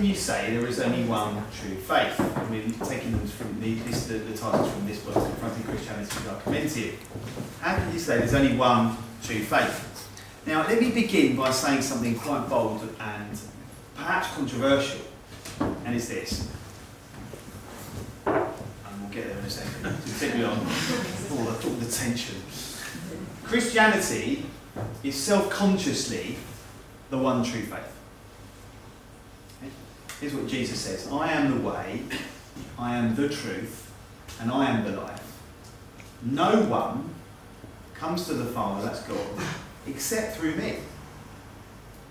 can you say there is only one true faith? I mean, taking them from the titles from this book, Confronting Christianity with Argumentative. How can you say there's only one true faith? Now, let me begin by saying something quite bold and perhaps controversial, and it's this. And we'll get there in a second, particularly on all the tension. Christianity is self-consciously the one true faith. Here's what Jesus says: I am the way, I am the truth, and I am the life. No one comes to the Father, that's God, except through me.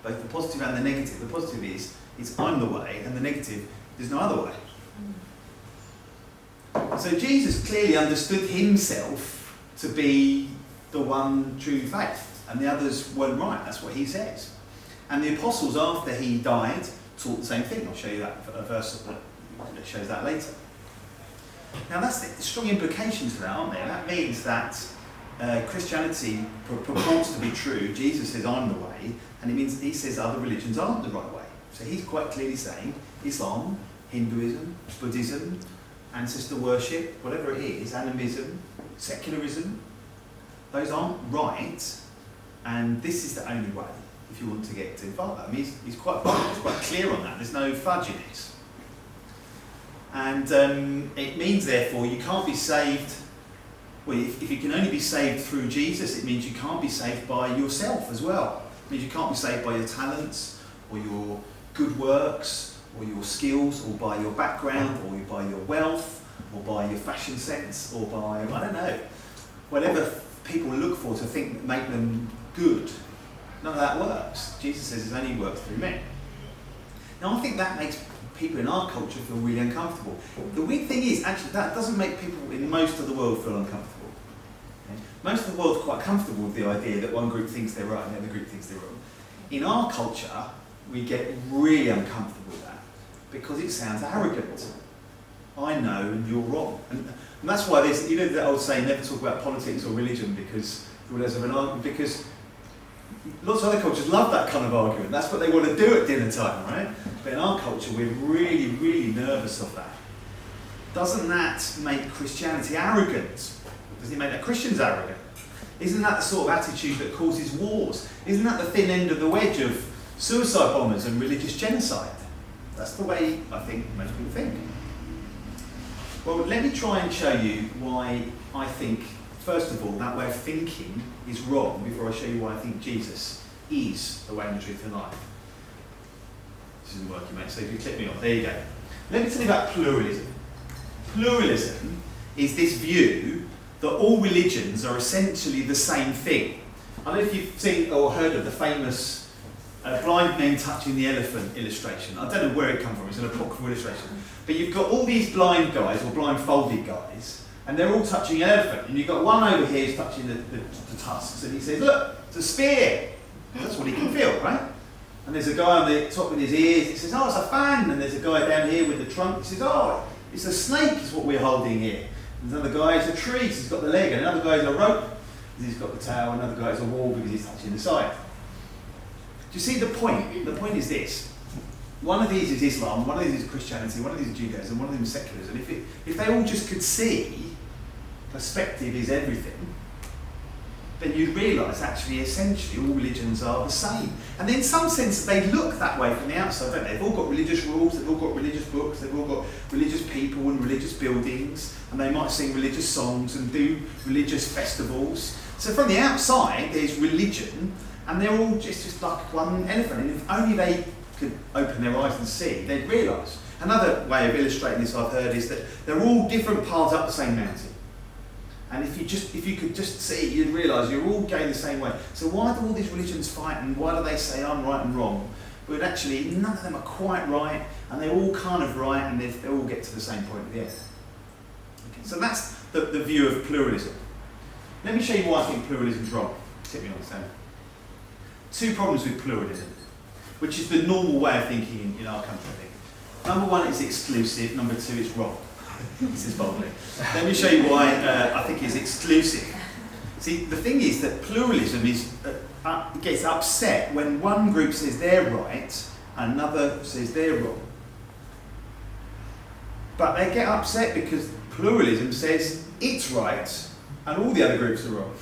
Both the positive and the negative. The positive is I'm the way, and the negative, there's no other way. So Jesus clearly understood himself to be the one true faith, and the others weren't right. That's what he says. And the apostles, after he died, taught the same thing. I'll show you that a verse that shows that later. Now that's the strong implications to that, aren't there? That means that Christianity purports to be true. Jesus says, I'm the way, and it means he says other religions aren't the right way. So he's quite clearly saying Islam, Hinduism, Buddhism, ancestor worship, whatever it is, animism, secularism, those aren't right, and this is the only way if you want to get to the Father. I mean, he's quite clear on that. There's no fudge in it. And it means, therefore, you can't be saved. Well, if you can only be saved through Jesus, it means you can't be saved by yourself as well. It means you can't be saved by your talents, or your good works, or your skills, or by your background, or by your wealth, or by your fashion sense, or by, I don't know, whatever people look for to think that make them good. None of that works. Jesus says it only works through me. Now, I think that makes people in our culture feel really uncomfortable. The weird thing is, actually, that doesn't make people in most of the world feel uncomfortable. Okay? Most of the world's quite comfortable with the idea that one group thinks they're right and the other group thinks they're wrong. In our culture, we get really uncomfortable with that because it sounds arrogant. I know and you're wrong. And that's why there's, you know, the old saying, never talk about politics or religion because there's an argument, because lots of other cultures love that kind of argument. That's what they want to do at dinner time, right? But in our culture, we're really, really nervous of that. Doesn't that make Christianity arrogant? Doesn't it make that Christians arrogant? Isn't that the sort of attitude that causes wars? Isn't that the thin end of the wedge of suicide bombers and religious genocide? That's the way I think most people think. Well, let me try and show you why I think, first of all, that way of thinking is wrong before I show you why I think Jesus is the way and the truth and life. This isn't working, mate, so if you click me off, there you go. Let me tell you about pluralism. Pluralism is this view that all religions are essentially the same thing. I don't know if you've seen or heard of the famous blind men touching the elephant illustration. I don't know where it comes from, it's an apocryphal illustration. But you've got all these blind guys, or blindfolded guys, and they're all touching an elephant. And you've got one over here who's touching the tusks, and he says, look, it's a spear. That's what he can feel, right? And there's a guy on the top with his ears, he says, oh, it's a fan. And there's a guy down here with the trunk, he says, oh, it's a snake is what we're holding here. And another guy is a tree, because he's got the leg, and another guy is a rope, because he's got the tail, another guy is a wall, because he's touching the side. Do you see the point? The point is this. One of these is Islam, one of these is Christianity, one of these is Judaism, one of them is secularism. If they all just could see perspective is everything, then you'd realise actually essentially all religions are the same. And in some sense they look that way from the outside, don't they? They've all got religious rules, they've all got religious books, they've all got religious people and religious buildings, and they might sing religious songs and do religious festivals. So from the outside there's religion, and they're all just like one elephant. And if only they could open their eyes and see, they'd realise. Another way of illustrating this I've heard is that they're all different paths up the same mountain. And if you could just see, you'd realise you're all going the same way. So why do all these religions fight, and why do they say I'm right and wrong? But actually none of them are quite right, and they're all kind of right, and they all get to the same point at the end. Okay, so that's the view of pluralism. Let me show you why I think pluralism is wrong. Tip me on the stand. Two problems with pluralism, which is the normal way of thinking in our country, I think. Number one, it's exclusive. Number two, it's wrong. This is boldly. Let me show you why I think it's exclusive. See, the thing is that pluralism gets upset when one group says they're right and another says they're wrong. But they get upset because pluralism says it's right and all the other groups are wrong.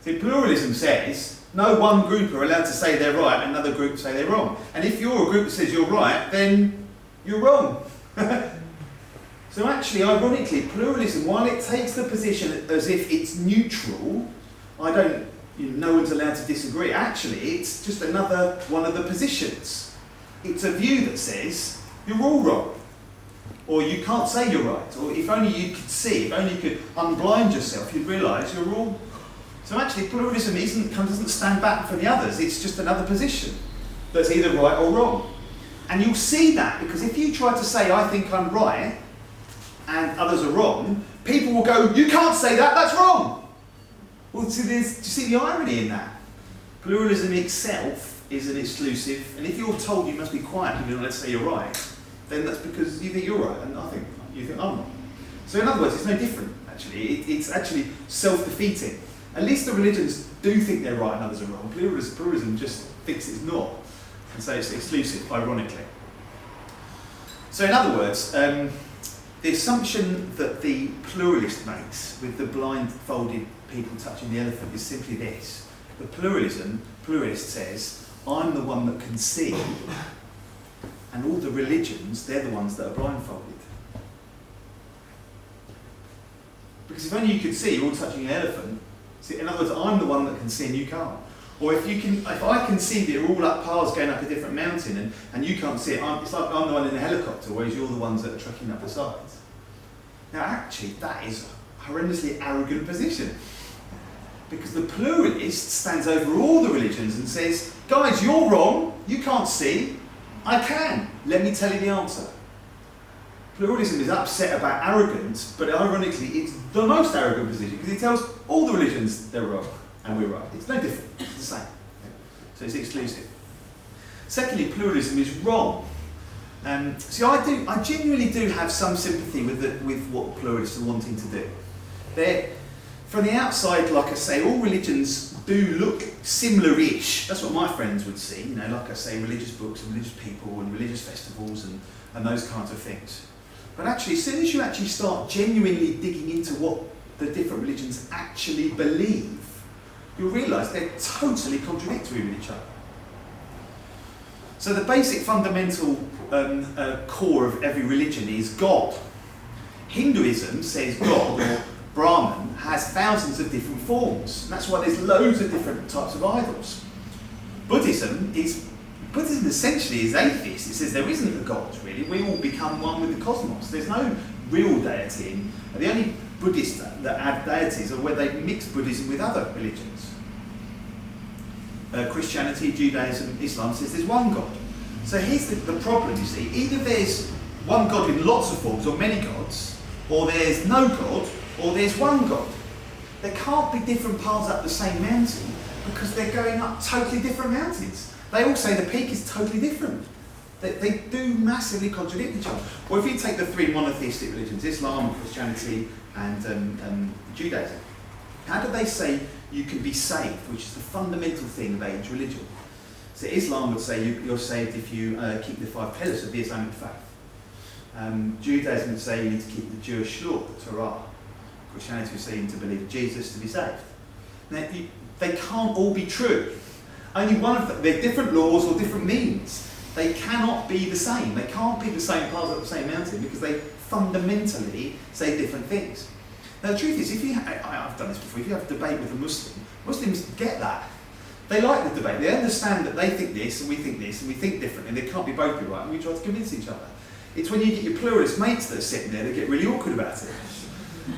See, pluralism says no one group are allowed to say they're right and another group say they're wrong. And if you're a group that says you're right, then you're wrong. So actually, ironically, pluralism, while it takes the position as if it's neutral, no one's allowed to disagree. Actually, it's just another one of the positions. It's a view that says you're all wrong. Or you can't say you're right. Or if only you could see, if only you could unblind yourself, you'd realise you're all. So actually, pluralism doesn't stand back for the others. It's just another position that's either right or wrong. And you'll see that because if you try to say, I think I'm right, and others are wrong, people will go, you can't say that, that's wrong. Well, do you see the irony in that? Pluralism itself is an exclusive, and if you're told you must be quiet and let's say you're right, then that's because you think you're right, and I think you think I'm wrong. So in other words, it's no different, actually. It's actually self-defeating. At least the religions do think they're right and others are wrong. Pluralism just thinks it's not, and so it's exclusive, ironically. So in other words, the assumption that the pluralist makes with the blindfolded people touching the elephant is simply this. The pluralist says, I'm the one that can see, and all the religions, they're the ones that are blindfolded. Because if only you could see, you're all touching an elephant. See, in other words, I'm the one that can see and you can't. Or if I can see that you're all up paths going up a different mountain and you can't see it, it's like I'm the one in the helicopter, whereas you're the ones that are trekking up the sides. Now actually, that is a horrendously arrogant position. Because the pluralist stands over all the religions and says, guys, you're wrong, you can't see, I can, let me tell you the answer. Pluralism is upset about arrogance, but ironically it's the most arrogant position because it tells all the religions they're wrong and we're right. It's no different, it's the same. So it's exclusive. Secondly, pluralism is wrong. See, I genuinely do have some sympathy with what pluralists are wanting to do. From the outside, like I say, all religions do look similar-ish. That's what my friends would see, like I say, religious books and religious people and religious festivals and those kinds of things. But actually, as soon as you actually start genuinely digging into what the different religions actually believe, you'll realise they're totally contradictory with each other. So the basic fundamental core of every religion is God. Hinduism says God, or Brahman, has thousands of different forms. And that's why there's loads of different types of idols. Buddhism essentially is atheist. It says there isn't a God, really. We all become one with the cosmos. There's no real deity. And the only Buddhists that have deities are where they mix Buddhism with other religions. Christianity, Judaism, Islam says there's one God. So here's the problem, you see. Either there's one God in lots of forms, or many gods, or there's no God, or there's one God. There can't be different paths up the same mountain because they're going up totally different mountains. They all say the peak is totally different. They do massively contradict each other. Or if you take the three monotheistic religions, Islam, Christianity, and Judaism, how do they say you can be saved, which is the fundamental thing of each religion? So Islam would say you're saved if you keep the 5 pillars of the Islamic faith. Judaism would say you need to keep the Jewish law, the Torah. Christianity would say you need to believe in Jesus to be saved. Now, they can't all be true. Only one of them, they're different laws or different means. They cannot be the same. They can't be the same paths up the same mountain because they fundamentally say different things. Now the truth is, I've done this before, if you have a debate with a Muslim, Muslims get that. They like the debate. They understand that they think this and we think this and we think differently and they can't be both be right and we try to convince each other. It's when you get your pluralist mates that are sitting there that get really awkward about it.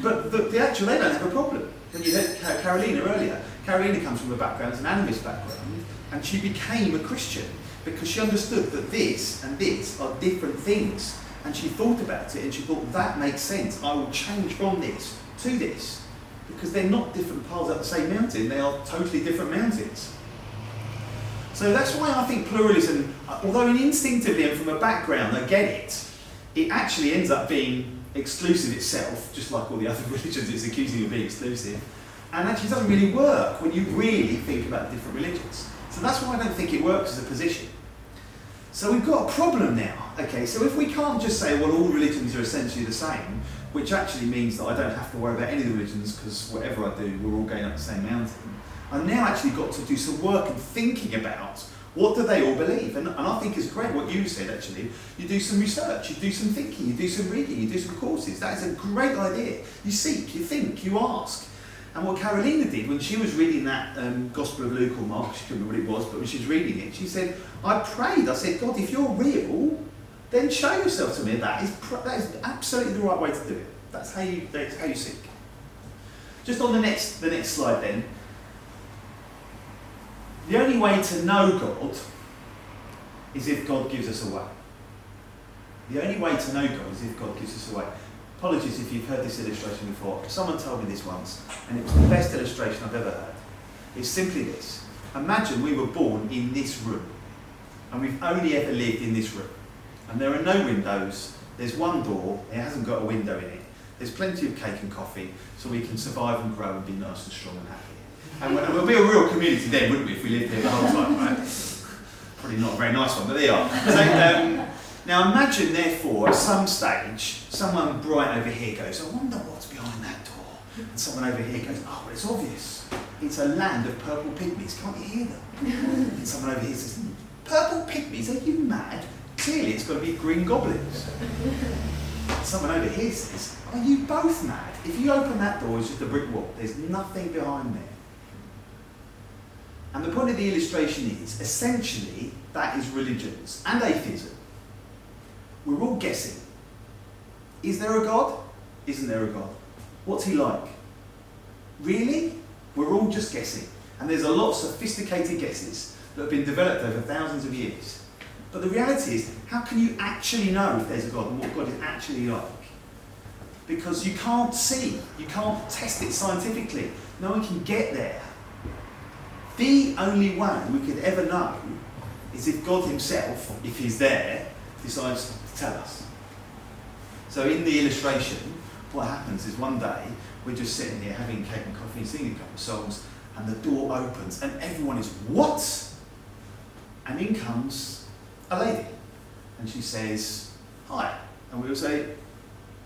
But the actual, they don't have a problem. When you heard Carolina earlier, Carolina comes from a background, it's an animist background, and she became a Christian because she understood that this and this are different things. And she thought about it and she thought, that makes sense. I will change from this to this. Because they're not different paths up the same mountain, they are totally different mountains. So that's why I think pluralism, although instinctively and from a background I get it, it actually ends up being exclusive itself, just like all the other religions it's accusing of being exclusive, and actually doesn't really work when you really think about different religions. So that's why I don't think it works as a position. So we've got a problem now. Okay, so if we can't just say, well, all religions are essentially the same, which actually means that I don't have to worry about any of the religions because whatever I do, we're all going up the same mountain. I've now actually got to do some work and thinking about what do they all believe. And I think it's great what you said, actually. You do some research, you do some thinking, you do some reading, you do some courses. That is a great idea. You seek, you think, you ask. And what Carolina did when she was reading that Gospel of Luke or Mark, she couldn't remember what it was, but when she was reading it, she said, I prayed, I said, God, if you're real, then show yourself to me. That is absolutely the right way to do it. That's how you seek. Just on the next slide then. The only way to know God is if God gives us away. The only way to know God is if God gives us away. Apologies if you've heard this illustration before. Someone told me this once, and it was the best illustration I've ever heard. It's simply this. Imagine we were born in this room, and we've only ever lived in this room. And there are no windows, there's one door, it hasn't got a window in it. There's plenty of cake and coffee, so we can survive and grow and be nice and strong and happy. And we'll be a real community then, wouldn't we, if we lived here the whole time, right? Probably not a very nice one, but there you are. So, now imagine, therefore, at some stage, someone bright over here goes, I wonder what's behind that door. And someone over here goes, oh, well, it's obvious. It's a land of purple pygmies. Can't you hear them? And someone over here says, purple pygmies? Are you mad? Clearly, it's got to be green goblins. Someone over here says, are you both mad? If you open that door, it's just a brick wall. There's nothing behind there. And the point of the illustration is, essentially, that is religions and atheism. We're all guessing. Is there a God? Isn't there a God? What's he like? Really? We're all just guessing. And there's a lot of sophisticated guesses that have been developed over thousands of years. But the reality is, how can you actually know if there's a God and what God is actually like? Because you can't see, you can't test it scientifically. No one can get there. The only way we could ever know is if God himself, if he's there, decides to tell us. So in the illustration, what happens is one day, we're just sitting here having cake and coffee and singing a couple of songs, and the door opens and everyone is, what? And in comes a lady, and she says, hi. And we all say,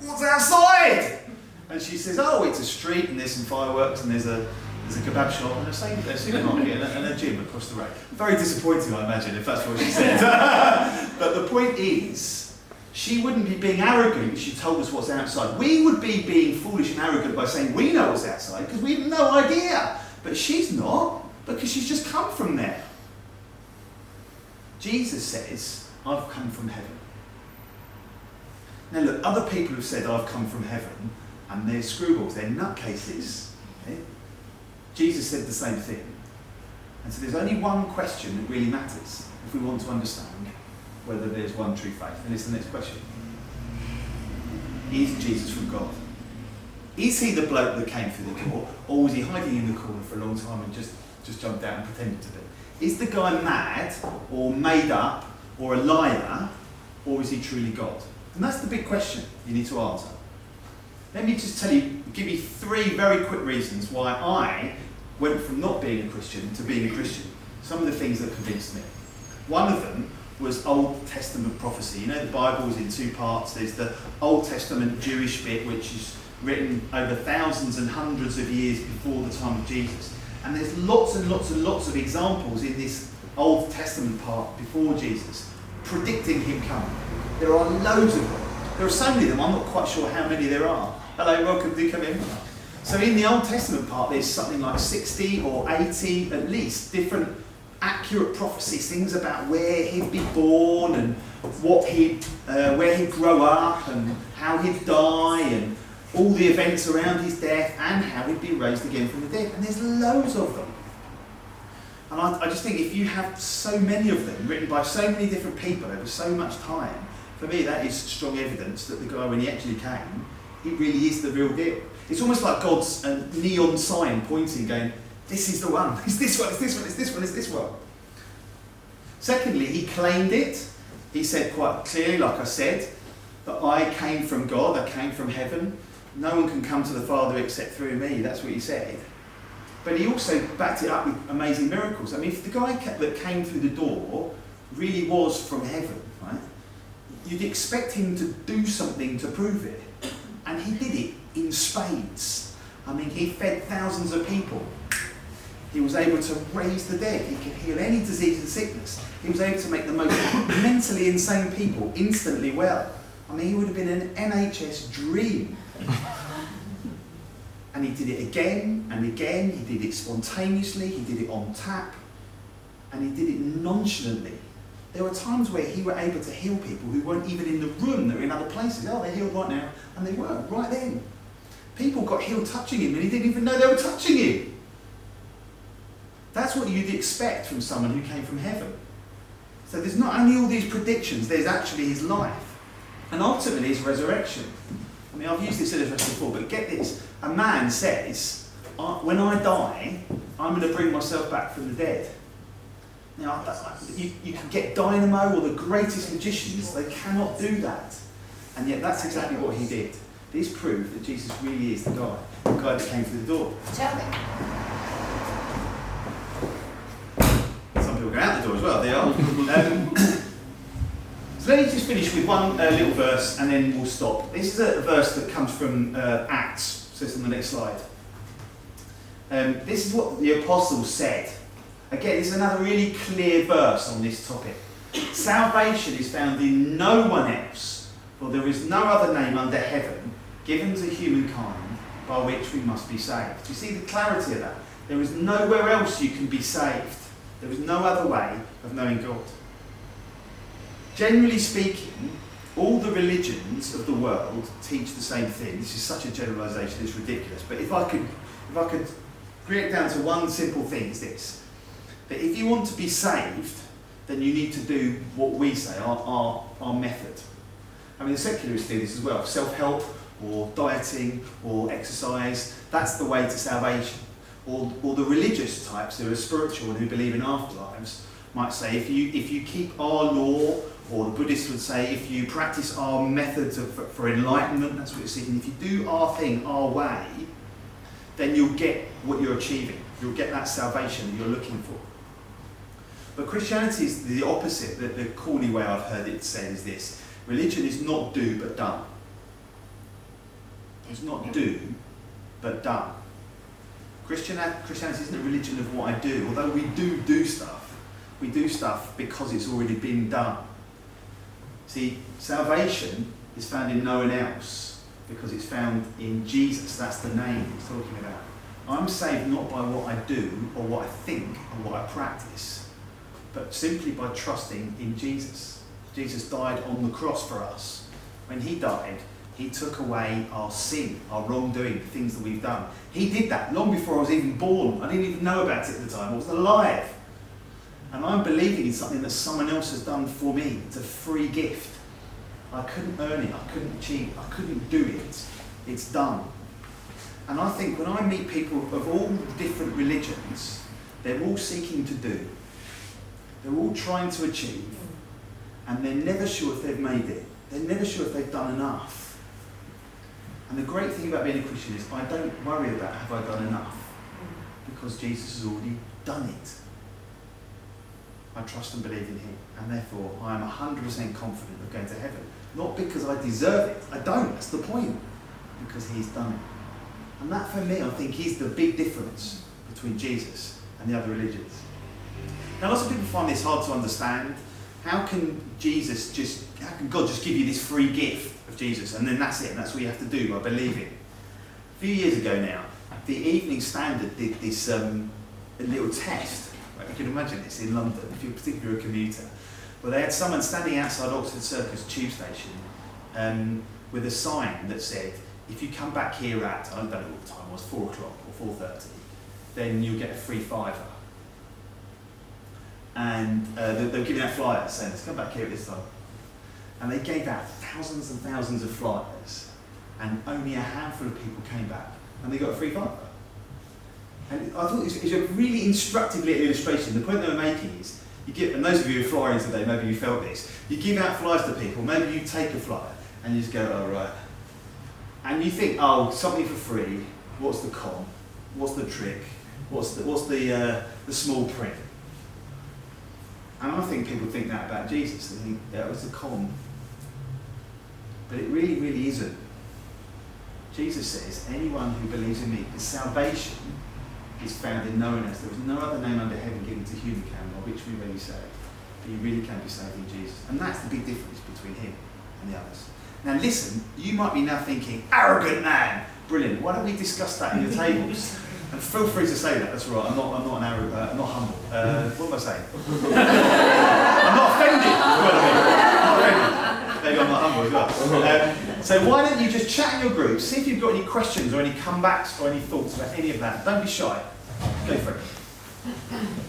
what's outside? And she says, oh, it's a street and there's some fireworks and there's a kebab shop and a supermarket and a gym across the road. Very disappointing, I imagine, if that's what she said. But the point is, she wouldn't be being arrogant if she told us what's outside. We would be being foolish and arrogant by saying we know what's outside because we have no idea. But she's not, because she's just come from there. Jesus says, I've come from heaven. Now look, other people have said I've come from heaven, and they're screwballs, they're nutcases. Okay? Jesus said the same thing. And so there's only one question that really matters if we want to understand whether there's one true faith. And it's the next question. Is Jesus from God? Is he the bloke that came through the door, or was he hiding in the corner for a long time and just jumped out and pretended to be? Is the guy mad, or made up, or a liar, or is he truly God? And that's the big question you need to answer. Let me just give you three very quick reasons why I went from not being a Christian to being a Christian. Some of the things that convinced me. One of them was Old Testament prophecy. You know, the Bible is in two parts. There's the Old Testament Jewish bit, which is written over thousands and hundreds of years before the time of Jesus. And there's lots and lots and lots of examples in this Old Testament part before Jesus, predicting him coming. There are loads of them. There are so many of them, I'm not quite sure how many there are. Hello, welcome, do come in. So in the Old Testament part, there's something like 60 or 80 at least different accurate prophecies, things about where he'd be born and where he'd grow up and how he'd die and all the events around his death and how he'd be raised again from the dead. And there's loads of them. And I just think if you have so many of them written by so many different people over so much time, for me that is strong evidence that the guy, when he actually came, he really is the real deal. It's almost like God's neon sign pointing, going, this is the one, it's this one, it's this one, it's this one, it's this one. Secondly, he claimed it. He said quite clearly, like I said, that I came from God, I came from heaven. No one can come to the Father except through me, that's what he said. But he also backed it up with amazing miracles. I mean, if the guy that came through the door really was from heaven, right, you'd expect him to do something to prove it. And he did it in spades. I mean, he fed thousands of people. He was able to raise the dead. He could heal any disease and sickness. He was able to make the most mentally insane people instantly well. I mean, he would have been an NHS dream. And he did it again and again. He did it spontaneously. He did it on tap. And he did it nonchalantly. There were times where he were able to heal people who weren't even in the room. They were in other places. Oh, they're healed right now. And they were, right then. People got healed touching him and he didn't even know they were touching him. That's what you'd expect from someone who came from heaven. So there's not only all these predictions, there's actually his life. And ultimately his resurrection. I mean, I've used this illustration before, but get this. A man says, when I die, I'm going to bring myself back from the dead. Now, you can get Dynamo or the greatest magicians, they cannot do that. And yet that's exactly what he did. This proved that Jesus really is the guy that came through the door. Tell me. Some people go out the door as well, they are. So let me just finish with one little verse and then we'll stop. This is a verse that comes from Acts, so it's on the next slide. This is what the apostles said. Again, this is another really clear verse on this topic. Salvation is found in no one else, for there is no other name under heaven given to humankind by which we must be saved. Do you see the clarity of that? There is nowhere else you can be saved. There is no other way of knowing God. Generally speaking, all the religions of the world teach the same thing. This is such a generalisation, it's ridiculous. But if I could bring it down to one simple thing, it's this. That if you want to be saved, then you need to do what we say, our method. I mean, the secularists do this as well. Self-help, or dieting, or exercise, that's the way to salvation. Or the religious types who are spiritual and who believe in afterlives might say, if you keep our law, or the Buddhists would say, if you practice our methods for enlightenment, that's what you're seeking, if you do our thing, our way, then you'll get what you're achieving. You'll get that salvation that you're looking for. But Christianity is the opposite. The corny way I've heard it said is this. Religion is not do but done. It's not do but done. Christianity isn't a religion of what I do. Although we do stuff. We do stuff because it's already been done. See, salvation is found in no one else because it's found in Jesus. That's the name he's talking about. I'm saved not by what I do or what I think or what I practice, but simply by trusting in Jesus. Jesus died on the cross for us. When he died, he took away our sin, our wrongdoing, the things that we've done. He did that long before I was even born. I didn't even know about it at the time. I was alive. And I'm believing in something that someone else has done for me. It's a free gift. I couldn't earn it. I couldn't achieve it. I couldn't do it. It's done. And I think when I meet people of all different religions, they're all seeking to do. They're all trying to achieve. And they're never sure if they've made it. They're never sure if they've done enough. And the great thing about being a Christian is I don't worry about have I done enough. Because Jesus has already done it. I trust and believe in him. And therefore I am 100% confident of going to heaven. Not because I deserve it. I don't. That's the point. Because he's done it. And that for me, I think, is the big difference between Jesus and the other religions. Now lots of people find this hard to understand. How can God just give you this free gift of Jesus and then that's it, and that's what you have to do by believing? A few years ago now, the Evening Standard did this a little test. Right? You can imagine this in London, if you're particularly a commuter. Well, they had someone standing outside Oxford Circus tube station with a sign that said, if you come back here at, I don't know what the time was, 4 o'clock or 4:30, then you'll get a free £5. And they were giving out flyers saying, let's come back here at this time. And they gave out thousands and thousands of flyers, and only a handful of people came back, and they got a free £5. And I thought it was a really instructive little illustration. The point they were making is, you give, and those of you who are flying today, maybe you felt this, you give out flyers to people, maybe you take a flyer, and you just go, oh right. And you think, oh, something for free, what's the con? What's the trick? What's the small print? And I think people think that about Jesus. They think that was a con. But it really, really isn't. Jesus says, anyone who believes in me, the salvation is found in no one else. There is no other name under heaven given to humankind by which we may be saved. But you really can be saved in Jesus. And that's the big difference between him and the others. Now listen, you might be now thinking, arrogant man! Brilliant. Why don't we discuss that in your tables? And feel free to say that. That's all right. I'm not an arrogant. I'm not humble. What am I saying? I'm not offended. I'm not offended. Maybe I'm not humble as well. So why don't you just chat in your group, see if you've got any questions or any comebacks or any thoughts about any of that. Don't be shy. Go for it.